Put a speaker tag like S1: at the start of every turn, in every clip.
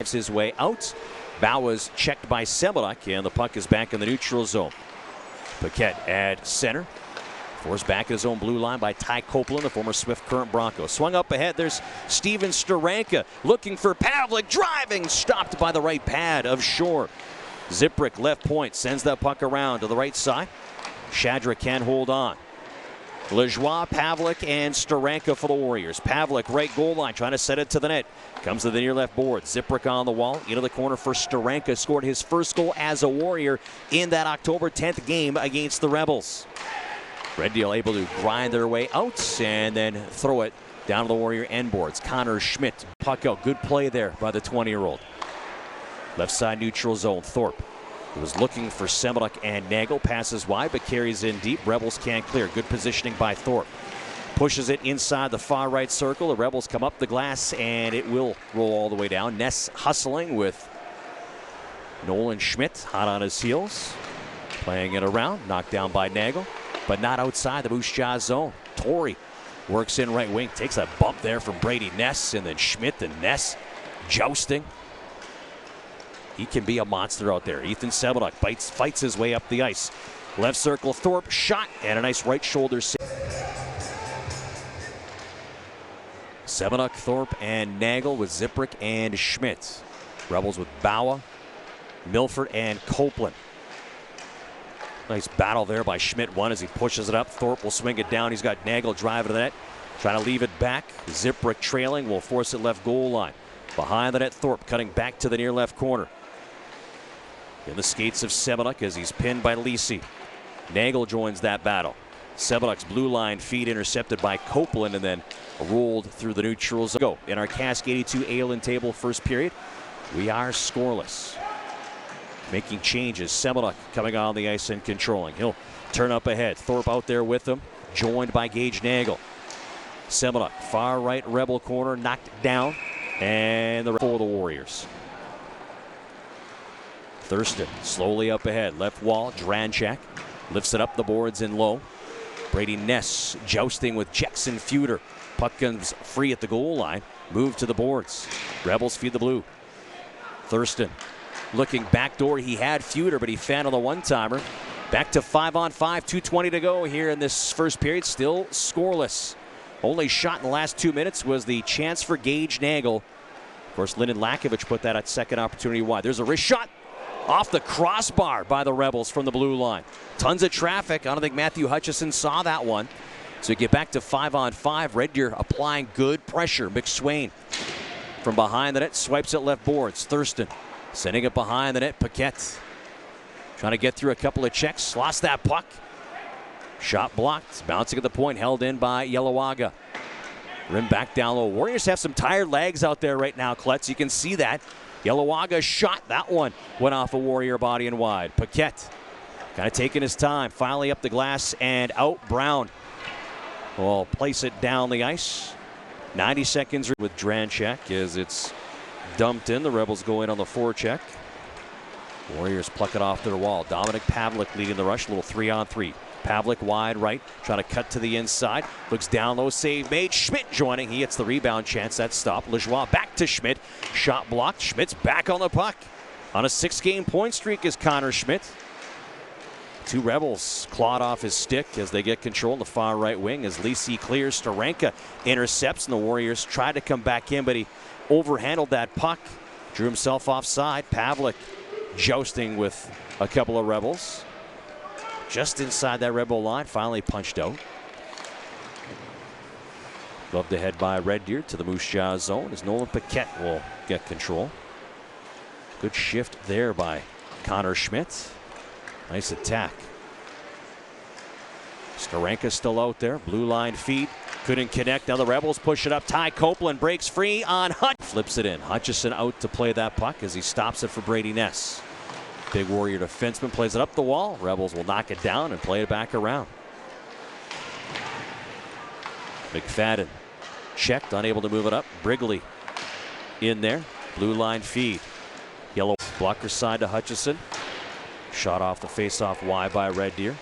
S1: his way out. Bauer's checked by Semeluk, and the puck is back in the neutral zone. Paquette at center. Forced back at his own blue line by Ty Copeland, the former Swift Current Bronco. Swung up ahead, there's Steven Steranka looking for Pavlik, driving, stopped by the right pad of Shore. Ziprick left point, sends that puck around to the right side. Shadrick can hold on. Lajoie, Pavlik, and Steranka for the Warriors. Pavlik, right goal line, trying to set it to the net. Comes to the near left board. Ziprick on the wall. Into the corner for Steranka. Scored his first goal as a Warrior in that October 10th game against the Rebels. Red Deal able to grind their way out and then throw it down to the Warrior end boards. Connor Schmidt, puck out. Good play there by the 20-year-old. Left side neutral zone. Thorpe was looking for Semeluk and Nagel. Passes wide but carries in deep. Rebels can't clear. Good positioning by Thorpe. Pushes it inside the far right circle. The Rebels come up the glass and it will roll all the way down. Ness hustling with Nolan Schmidt hot on his heels. Playing it around. Knocked down by Nagel, but not outside the Moose Jaw zone. Torrey works in right wing. Takes a bump there from Brady Ness, and then Schmidt and Ness jousting. He can be a monster out there. Ethan Semeluk fights his way up the ice. Left circle, Thorpe, shot, and a nice right shoulder save. Semeluk, Thorpe, and Nagel with Ziprick and Schmidt. Rebels with Bauer, Milford, and Copeland. Nice battle there by Schmidt. One as he pushes it up. Thorpe will swing it down. He's got Nagel driving to the net. Trying to leave it back. Ziprick trailing will force it left goal line. Behind the net, Thorpe cutting back to the near left corner. In the skates of Semeluk as he's pinned by Lisi. Nagel joins that battle. Semeluk's blue line feed intercepted by Copeland and then rolled through the neutral zone. Go in our Cask 82 Ale and Table first period. We are scoreless. Making changes. Semeluk coming on the ice and controlling. He'll turn up ahead. Thorpe out there with him, joined by Gage Nagel. Semeluk, far right Rebel corner, knocked down, and for the Warriors. Thurston slowly up ahead. Left wall, Dranchak lifts it up the boards in low. Brady Ness jousting with Jackson Feuder. Puck comes free at the goal line. Move to the boards. Rebels feed the blue. Thurston looking backdoor. He had Feuder, but he found on the one-timer. Back to 5-on-5, 2:20 to go here in this first period. Still scoreless. Only shot in the last 2 minutes was the chance for Gage Nagel. Of course, Lyndon Lakovich put that at second opportunity wide. There's a wrist shot off the crossbar by the Rebels from the blue line. Tons of traffic. I don't think Matthew Hutchison saw that one. So you get back to 5-on-5. Red Deer applying good pressure. McSwain from behind the net swipes it left boards. Thurston sending it behind the net. Paquette trying to get through a couple of checks. Lost that puck. Shot blocked. Bouncing at the point. Held in by Yelawaga. Rim back down low. Warriors have some tired legs out there right now, Klutz. You can see that. Yelawaga shot. That one went off a Warrior body and wide. Paquette kind of taking his time. Finally up the glass and out. Brown will place it down the ice. 90 seconds with Dranchak as it's dumped in. The Rebels go in on the forecheck. Warriors pluck it off their wall. Dominic Pavlik leading the rush. A little 3-on-3. Pavlik wide right, trying to cut to the inside. Looks down low, save made. Schmidt joining. He hits the rebound chance. That stopped. Lajoie back to Schmidt. Shot blocked. Schmidt's back on the puck. On a 6-game point streak is Connor Schmidt. Two Rebels clawed off his stick as they get control in the far right wing as Lisi clears. Steranka intercepts, and the Warriors tried to come back in, but he overhandled that puck. Drew himself offside. Pavlik jousting with a couple of Rebels. Just inside that Rebel line, finally punched out. Gloved ahead by Red Deer to the Moose Jaw zone as Nolan Paquette will get control. Good shift there by Connor Schmidt. Nice attack. Steranka still out there. Blue line feed. Couldn't connect. Now the Rebels push it up. Ty Copeland breaks free on Hutch. Flips it in. Hutchison out to play that puck as he stops it for Brady Ness. Big Warrior defenseman plays it up the wall. Rebels will knock it down and play it back around. McFadden checked, unable to move it up. Brigley in there. Blue line feed. Yellow blocker side to Hutchison. Shot off the face-off wide by Red Deer.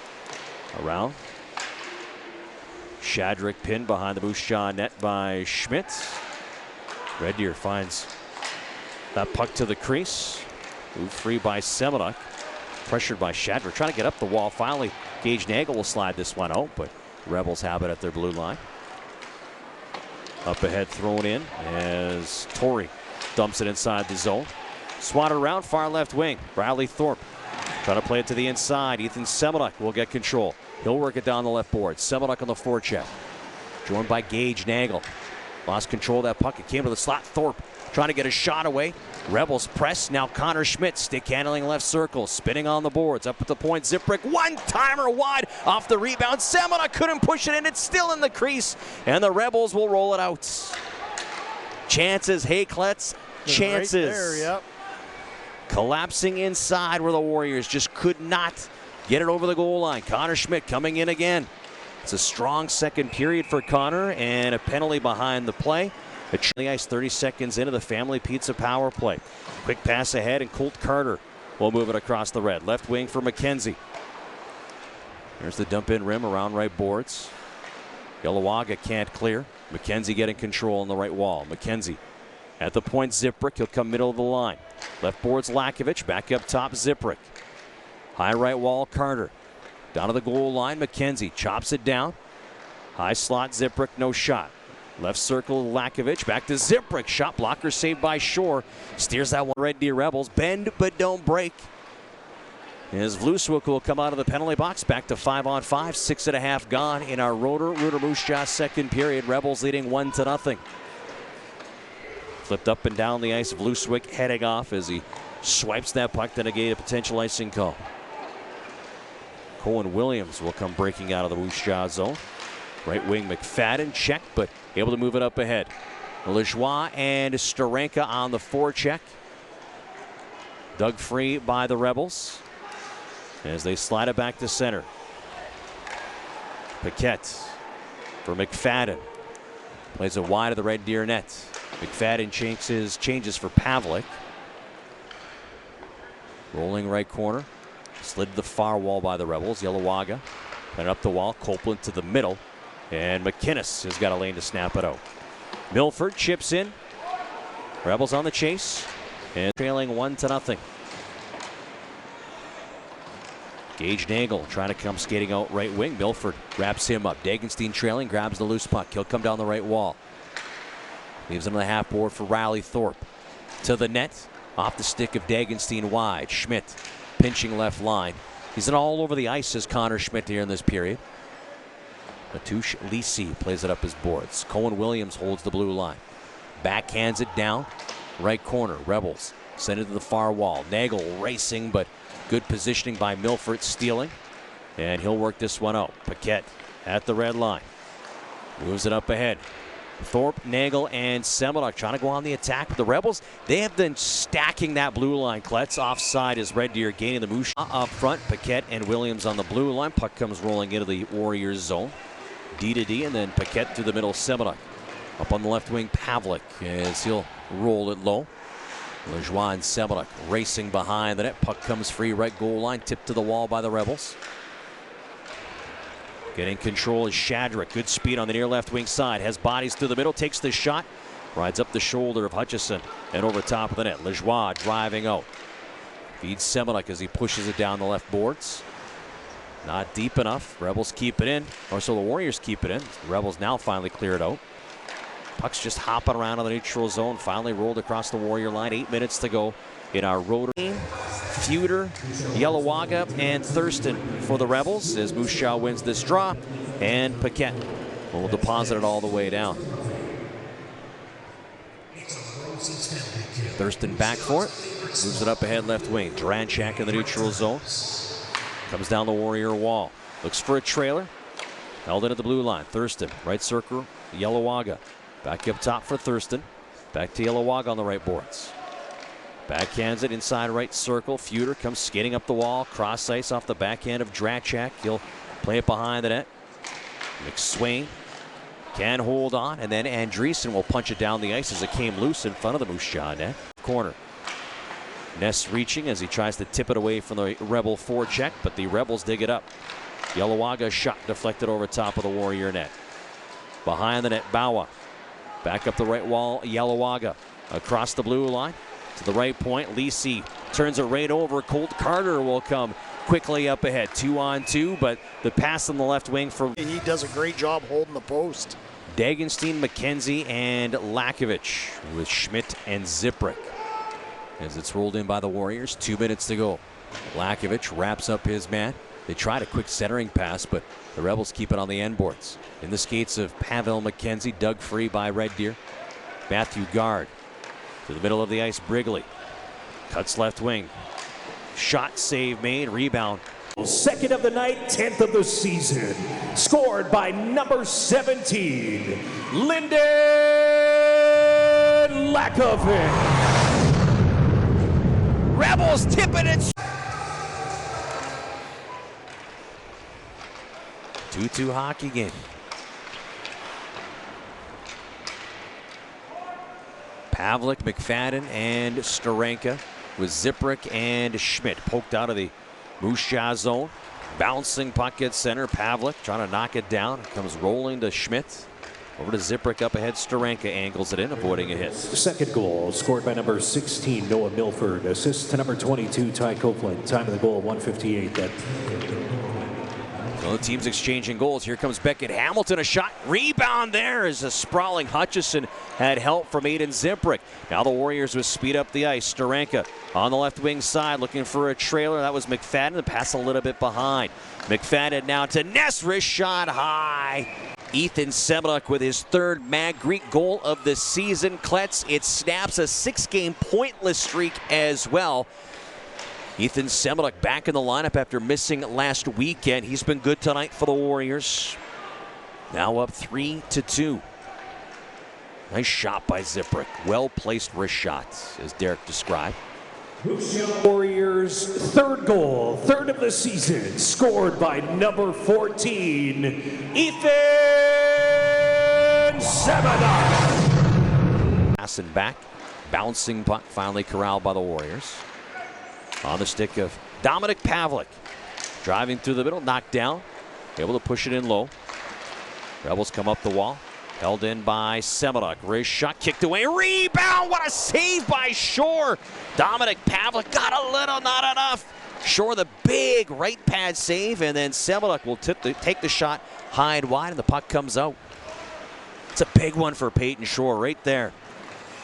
S1: Around. Shadrick pinned behind the Moose Jaw net by Schmidt. Red Deer finds That puck to the crease. Moved free by Semenuk. Pressured by Shadrick. Trying to get up the wall. Finally, Gage Nagel will slide this one out, but Rebels have it at their blue line. Up ahead, thrown in as Torrey dumps it inside the zone. Swatted around, far left wing. Bradley Thorpe trying to play it to the inside. Ethan Semenuk will get control. He'll work it down the left board. Semenuk on the forecheck. Joined by Gage Nagel. Lost control of that puck. It came to the slot. Thorpe trying to get a shot away. Rebels press. Now Connor Schmidt stick handling left circle. Spinning on the boards. Up at the point. Ziprick. One-timer wide off the rebound. Semenuk couldn't push it in. It's still in the crease. And the Rebels will roll it out. Chances. Hayklets. Chances.
S2: Right there, yep.
S1: Collapsing inside where the Warriors just could not get it over the goal line. Connor Schmidt coming in again. It's a strong second period for Connor and a penalty behind the play. The ice 30 seconds into the Family Pizza power play. Quick pass ahead and Colt Carter will move it across the red. Left wing for McKenzie. There's the dump in rim around right boards. Yalawaga can't clear. McKenzie getting control on the right wall. McKenzie at the point. Ziprick. He'll come middle of the line. Left boards Lakovic. Back up top Ziprick. High right wall Carter. Down to the goal line. McKenzie chops it down. High slot Ziprick. No shot. Left circle Lakovic. Back to Ziprick. Shot blocker saved by Shore. Steers that one. Red Deer Rebels bend but don't break. As Vluswik will come out of the penalty box. Back to 5-on-5. 6.5 gone in our Rotor Moose Jaw second period. Rebels leading 1-0. Flipped up and down the ice. Vluswik heading off as he swipes that puck to negate a potential icing call. Cohen Williams will come breaking out of the Moose Jaw zone. Right wing McFadden check, but able to move it up ahead. Lajoie and Steranka on the forecheck. Dug free by the Rebels as they slide it back to center. Paquette for McFadden. Plays it wide of the Red Deer net. McFadden changes for Pavlik. Rolling right corner. Slid to the far wall by the Rebels. Yalawaga. Then up the wall. Copeland to the middle. And McInnes has got a lane to snap it out. Milford chips in. Rebels on the chase. And trailing 1-0. Gage Nagel trying to come skating out right wing. Milford wraps him up. Dagenstein trailing. Grabs the loose puck. He'll come down the right wall. Leaves him on the half board for Riley Thorpe. To the net. Off the stick of Dagenstein wide. Schmidt pinching left line. He's all over the ice as Connor Schmidt here in this period. Matoush Lisi plays it up his boards. Cohen Williams holds the blue line. Backhands it down. Right corner. Rebels send it to the far wall. Nagel racing, but good positioning by Milford, stealing. And he'll work this one out. Paquette at the red line. Moves it up ahead. Thorpe, Nagel, and Semenuk trying to go on the attack. But the Rebels, they have been stacking that blue line. Kletz offside as Red Deer gaining the Moose up front. Paquette and Williams on the blue line. Puck comes rolling into the Warriors zone. D to D, and then Paquette through the middle. Semenuk up on the left wing. Pavlik as he'll roll it low. Lajoie and Semenuk racing behind the net. Puck comes free right goal line. Tipped to the wall by the Rebels. Getting control is Shadrick. Good speed on the near left wing side. Has bodies through the middle. Takes the shot. Rides up the shoulder of Hutchison and over top of the net. Lajoie driving out. Feeds Semenuk as he pushes it down the left boards. Not deep enough. Rebels keep it in. Or so the Warriors keep it in. The Rebels now finally clear it out. Puck's just hopping around on the neutral zone. Finally rolled across the Warrior line. 8 minutes to go in our road. Feuder, Yalawaga, and Thurston for the Rebels as Moose Jaw wins this draw. And Paquette will deposit it all the way down. Thurston back for it. Moves it up ahead left wing. Dranchak in the neutral zone. Comes down the Warrior wall. Looks for a trailer. Held in at the blue line. Thurston, right circle. Yalawaga. Back up top for Thurston. Back to Yalawaga on the right boards. Backhands it inside right circle. Feuder comes skating up the wall. Cross ice off the backhand of Dranchak. He'll play it behind the net. McSwain can hold on. And then Andreessen will punch it down the ice as it came loose in front of the Moose Jaw net. Corner. Ness reaching as he tries to tip it away from the Rebel forecheck, but the Rebels dig it up. Yalawaga shot deflected over top of the Warrior net. Behind the net, Bawa. Back up the right wall, Yalawaga. Across the blue line. To the right point, Lisi turns it right over. Colt Carter will come quickly up ahead. 2-on-2, but the pass on the left wing for...
S2: And he does a great job holding the post.
S1: Dagenstein, McKenzie, and Lakovic with Schmidt and Ziprick. As it's rolled in by the Warriors, 2 minutes to go. Lakovic wraps up his man. They tried a quick centering pass, but the Rebels keep it on the end boards. In the skates of Pavel McKenzie, dug free by Red Deer. Matthew Guard to the middle of the ice, Brigley. Cuts left wing. Shot save made, rebound.
S3: Second of the night, 10th of the season. Scored by number 17, Lyndon Lakovic.
S1: Rebels tipping it. 2-2 hockey game. Pavlik, McFadden, and Steranka with Ziprick and Schmidt poked out of the Moose Jaw zone. Bouncing puck at center. Pavlik trying to knock it down. Comes rolling to Schmidt. Over to Ziprick up ahead. Steranka angles it in, avoiding a hit.
S3: Second goal scored by number 16, Noah Milford. Assist to number 22, Ty Copeland. Time of the goal, 1:58.
S1: So the team's exchanging goals. Here comes Beckett Hamilton. A shot. Rebound there as a sprawling Hutchison had help from Aiden Ziprick. Now the Warriors with speed up the ice. Steranka on the left wing side looking for a trailer. That was McFadden. The pass a little bit behind. McFadden now to Ness. Wrist shot high. Ethan Semenuk with his third Mag Greek goal of the season. Kletz, it snaps a 6-game pointless streak as well. Ethan Semenuk back in the lineup after missing last weekend. He's been good tonight for the Warriors. Now up 3-2. Nice shot by Ziprick. Well-placed wrist shots, as Derek described.
S3: Warriors' third goal, third of the season, scored by number 14, Ethan Semenuk.
S1: Passing back, bouncing puck, finally corralled by the Warriors. On the stick of Dominic Pavlik. Driving through the middle, knocked down. Able to push it in low. Rebels come up the wall. Held in by Semenuk. Wrist shot kicked away. Rebound! What a save by Shore. Dominic Pavlik got a little, not enough. Shore the big right pad save, and then Semenuk will take the shot high and wide, and the puck comes out. It's a big one for Peyton Shore right there.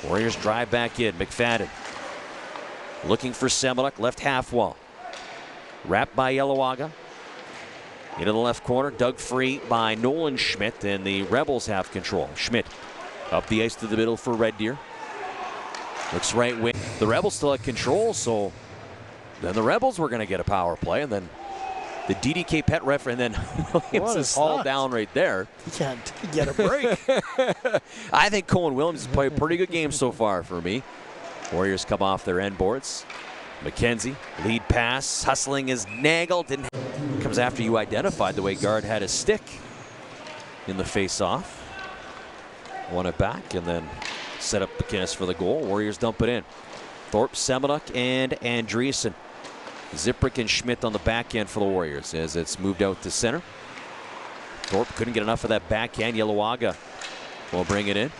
S1: Warriors drive back in. McFadden looking for Semenuk, left half wall. Wrapped by Yellowagga. Into the left corner, dug free by Nolan Schmidt, and the Rebels have control. Schmidt up the ice to the middle for Red Deer. Looks right wing. The Rebels still had control, so then the Rebels were going to get a power play, and then the DDK pet ref, and then Williams is hauled down right there.
S2: He can't get a break.
S1: I think Cohen Williams has played a pretty good game so far for me. Warriors come off their end boards. McKenzie, lead pass, hustling is Nagel. Comes after you identified the way Guard had a stick in the face-off. Won it back and then set up McInnes for the goal. Warriors dump it in. Thorpe, Semenuk, and Andreessen. Ziprick and Schmidt on the back end for the Warriors as it's moved out to center. Thorpe couldn't get enough of that backhand. Yellowagga will bring it in.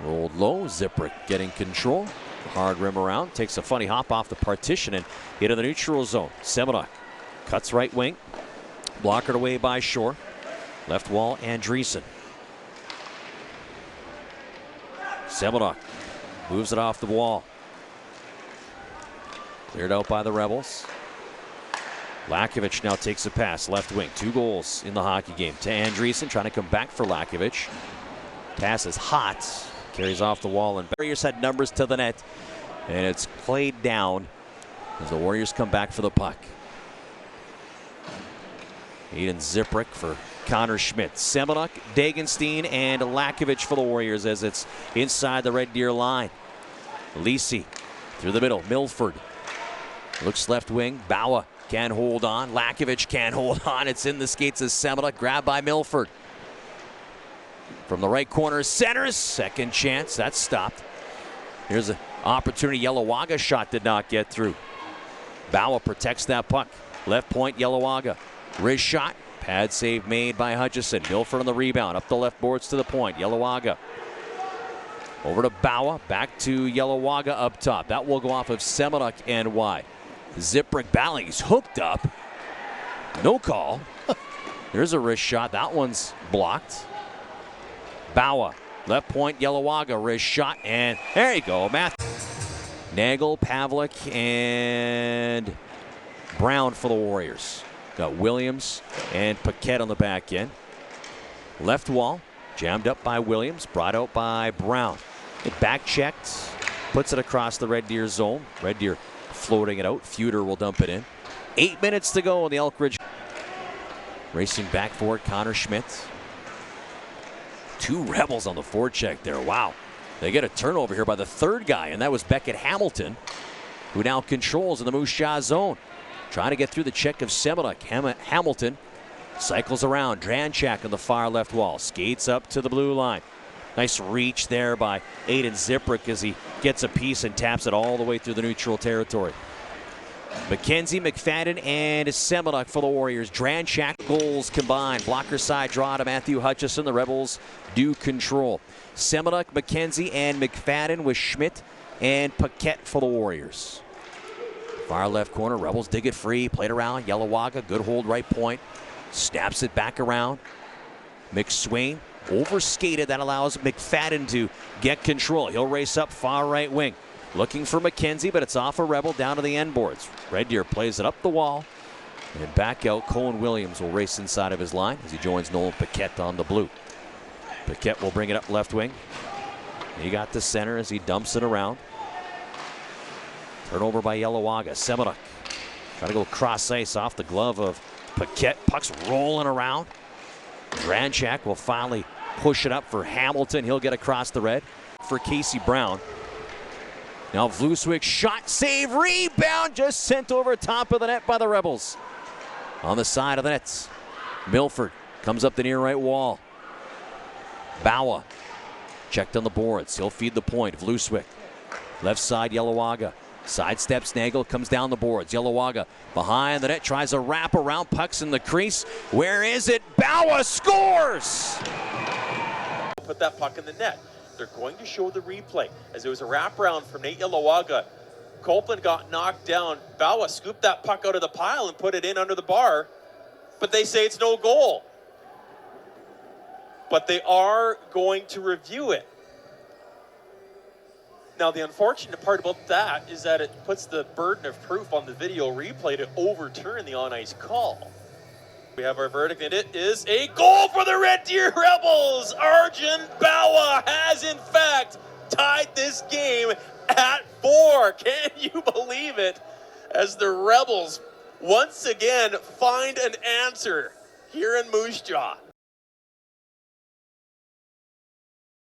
S1: Rolled low. Ziprick getting control. Hard rim around. Takes a funny hop off the partition and into the neutral zone. Semenuk cuts right wing. Blockered away by Shore. Left wall, Andreessen. Semenuk moves it off the wall. Cleared out by the Rebels. Lakovic now takes a pass. Left wing. 2 goals in the hockey game. To Andreessen, trying to come back for Lakovic. Pass is hot. Carries off the wall, and Warriors had numbers to the net, and it's played down as the Warriors come back for the puck. Aiden Ziprick for Connor Schmidt. Semenuk, Dagenstein, and Lakovic for the Warriors as it's inside the Red Deer line. Lisi through the middle. Milford looks left wing. Bawa can't hold on. Lakovic can't hold on. It's in the skates of Semenuk. Grabbed by Milford. From the right corner, centers. Second chance. That's stopped. Here's an opportunity. Yellowagga shot did not get through. Bawa protects that puck. Left point, Yellowagga. Wrist shot. Pad save made by Hutchison. Milford on the rebound. Up the left boards to the point. Yellowagga Over to Bawa, back to Yelawaga up top. That will go off of Semenuk and wide. Ziprick battling, he's hooked up. No call. There's a wrist shot. That one's blocked. Bawa, left point, Yelawaga, wrist shot, and there you go, Nagel, Pavlik, and Brown for the Warriors. Got Williams and Paquette on the back end. Left wall, jammed up by Williams, brought out by Brown. It back checked, puts it across the Red Deer zone. Red Deer floating it out. Feuder will dump it in. 8 minutes to go in the Elk Ridge. Racing back forward, Connor Schmidt. 2 Rebels on the forecheck there. Wow. They get a turnover here by the third guy, and that was Beckett Hamilton, who now controls in the Moose Jaw zone. Trying to get through the check of Semenuk. Hamilton cycles around. Dranchak on the far left wall. Skates up to the blue line. Nice reach there by Aiden Ziprick as he gets a piece and taps it all the way through the neutral territory. McKenzie, McFadden, and Semenuk for the Warriors. Dranchak goals combined. Blocker side draw to Matthew Hutchison. The Rebels do control. Semenuk, McKenzie, and McFadden with Schmidt and Paquette for the Warriors. Far left corner, Rebels dig it free. Played around, Yelawaga, good hold right point. Snaps it back around. McSwain overskated. That allows McFadden to get control. He'll race up far right wing. Looking for McKenzie, but it's off a Rebel down to the end boards. Red Deer plays it up the wall. And back out, Colin Williams will race inside of his line as he joins Nolan Paquette on the blue. Paquette will bring it up left wing. He got the center as he dumps it around. Turnover by Yelawaga. Semenuk trying to go cross ice off the glove of Paquette. Puck's rolling around. Dranchak will finally push it up for Hamilton. He'll get across the red for Casey Brown. Now Vluswik shot, save, rebound, just sent over top of the net by the Rebels. On the side of the nets, Milford comes up the near right wall. Bawa checked on the boards. He'll feed the point. Vluswik, left side, Yelawaga. Sidesteps Nagel, comes down the boards. Yelawaga behind the net, tries a wrap around, pucks in the crease. Where is it? Bawa scores!
S4: Put that puck in the net. They're going to show the replay as it was a wraparound from Nate Yelawaga. Copeland got knocked down. Bawa scooped that puck out of the pile and put it in under the bar, but they say it's no goal. But they are going to review it. Now, the unfortunate part about that is that it puts the burden of proof on the video replay to overturn the on-ice call. We have our verdict, and it is a goal for the Red Deer Rebels. Arjun Bawa has, in fact, tied this game at 4. Can you believe it? As the Rebels once again find an answer here in Moose Jaw.